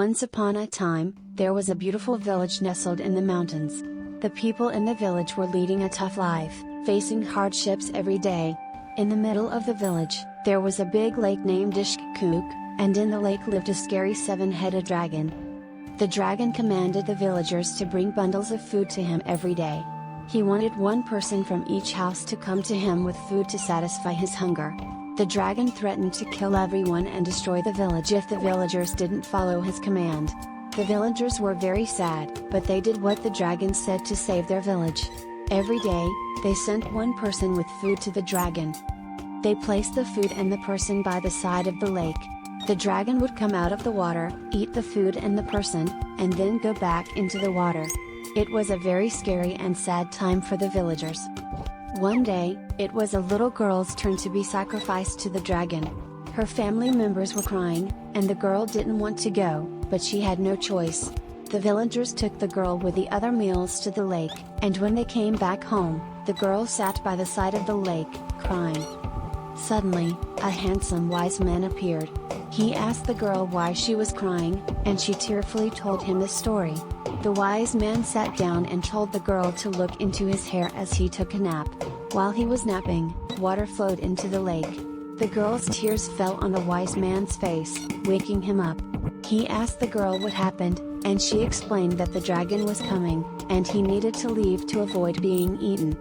Once upon a time, there was a beautiful village nestled in the mountains. The people in the village were leading a tough life, facing hardships every day. In the middle of the village, there was a big lake named Ishkuk, and in the lake lived a scary seven-headed dragon. The dragon commanded the villagers to bring bundles of food to him every day. He wanted one person from each house to come to him with food to satisfy his hunger. The dragon threatened to kill everyone and destroy the village if the villagers didn't follow his command. The villagers were very sad, but they did what the dragon said to save their village. Every day, they sent one person with food to the dragon. They placed the food and the person by the side of the lake. The dragon would come out of the water, eat the food and the person, and then go back into the water. It was a very scary and sad time for the villagers. One day, it was a little girl's turn to be sacrificed to the dragon. Her family members were crying, and the girl didn't want to go, but she had no choice. The villagers took the girl with the other meals to the lake, and when they came back home, the girl sat by the side of the lake, crying. Suddenly, a handsome wise man appeared. He asked the girl why she was crying, and she tearfully told him the story. The wise man sat down and told the girl to look into his hair as he took a nap. While he was napping, water flowed into the lake. The girl's tears fell on the wise man's face, waking him up. He asked the girl what happened, and she explained that the dragon was coming, and he needed to leave to avoid being eaten.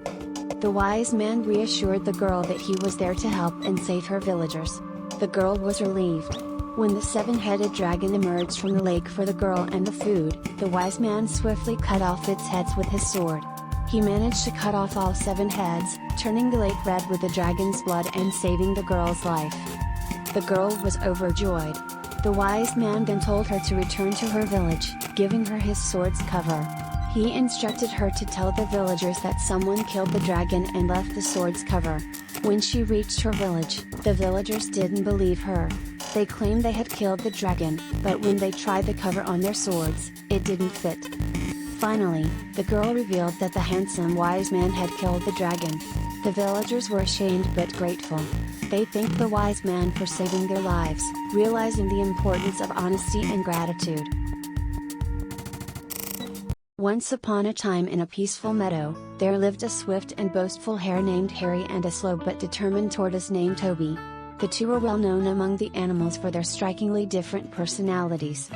The wise man reassured the girl that he was there to help and save her villagers. The girl was relieved. When the seven-headed dragon emerged from the lake for the girl and the food, the wise man swiftly cut off its heads with his sword. He managed to cut off all 7 heads, turning the lake red with the dragon's blood and saving the girl's life. The girl was overjoyed. The wise man then told her to return to her village, giving her his sword's cover. He instructed her to tell the villagers that someone killed the dragon and left the sword's cover. When she reached her village, the villagers didn't believe her. They claimed they had killed the dragon, but when they tried the cover on their swords, it didn't fit. Finally, the girl revealed that the handsome wise man had killed the dragon. The villagers were ashamed but grateful. They thanked the wise man for saving their lives, realizing the importance of honesty and gratitude. Once upon a time in a peaceful meadow, there lived a swift and boastful hare named Hare and a slow but determined tortoise named Toby. The two were well known among the animals for their strikingly different personalities.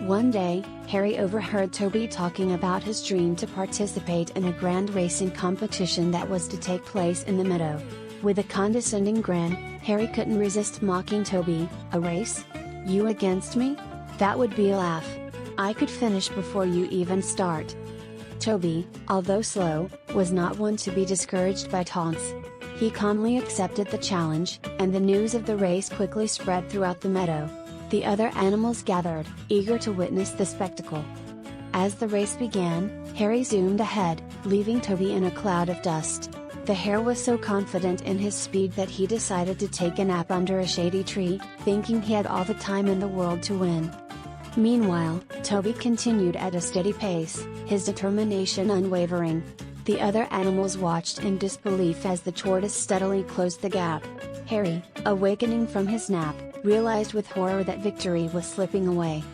One day, Hare overheard Toby talking about his dream to participate in a grand racing competition that was to take place in the meadow. With a condescending grin, Hare couldn't resist mocking Toby. "A race? You against me? That would be a laugh. I could finish before you even start." Toby, although slow, was not one to be discouraged by taunts. He calmly accepted the challenge, and the news of the race quickly spread throughout the meadow. The other animals gathered, eager to witness the spectacle. As the race began, Hare zoomed ahead, leaving Toby in a cloud of dust. The hare was so confident in his speed that he decided to take a nap under a shady tree, thinking he had all the time in the world to win. Meanwhile, Toby continued at a steady pace, his determination unwavering. The other animals watched in disbelief as the tortoise steadily closed the gap. Hare, awakening from his nap, realized with horror that victory was slipping away.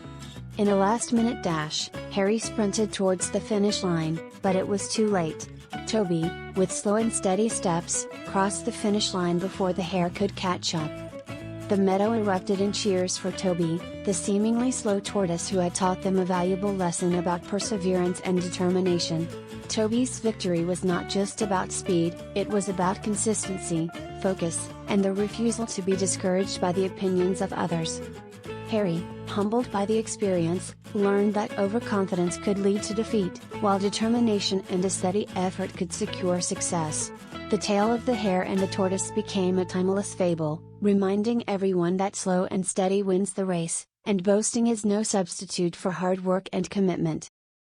In a last-minute dash, Hare sprinted towards the finish line, but it was too late. Toby, with slow and steady steps, crossed the finish line before the hare could catch up. The meadow erupted in cheers for Toby, the seemingly slow tortoise who had taught them a valuable lesson about perseverance and determination. Toby's victory was not just about speed, it was about consistency, focus, and the refusal to be discouraged by the opinions of others. Hare, humbled by the experience, learned that overconfidence could lead to defeat, while determination and a steady effort could secure success. The tale of the hare and the tortoise became a timeless fable, reminding everyone that slow and steady wins the race, and boasting is no substitute for hard work and commitment.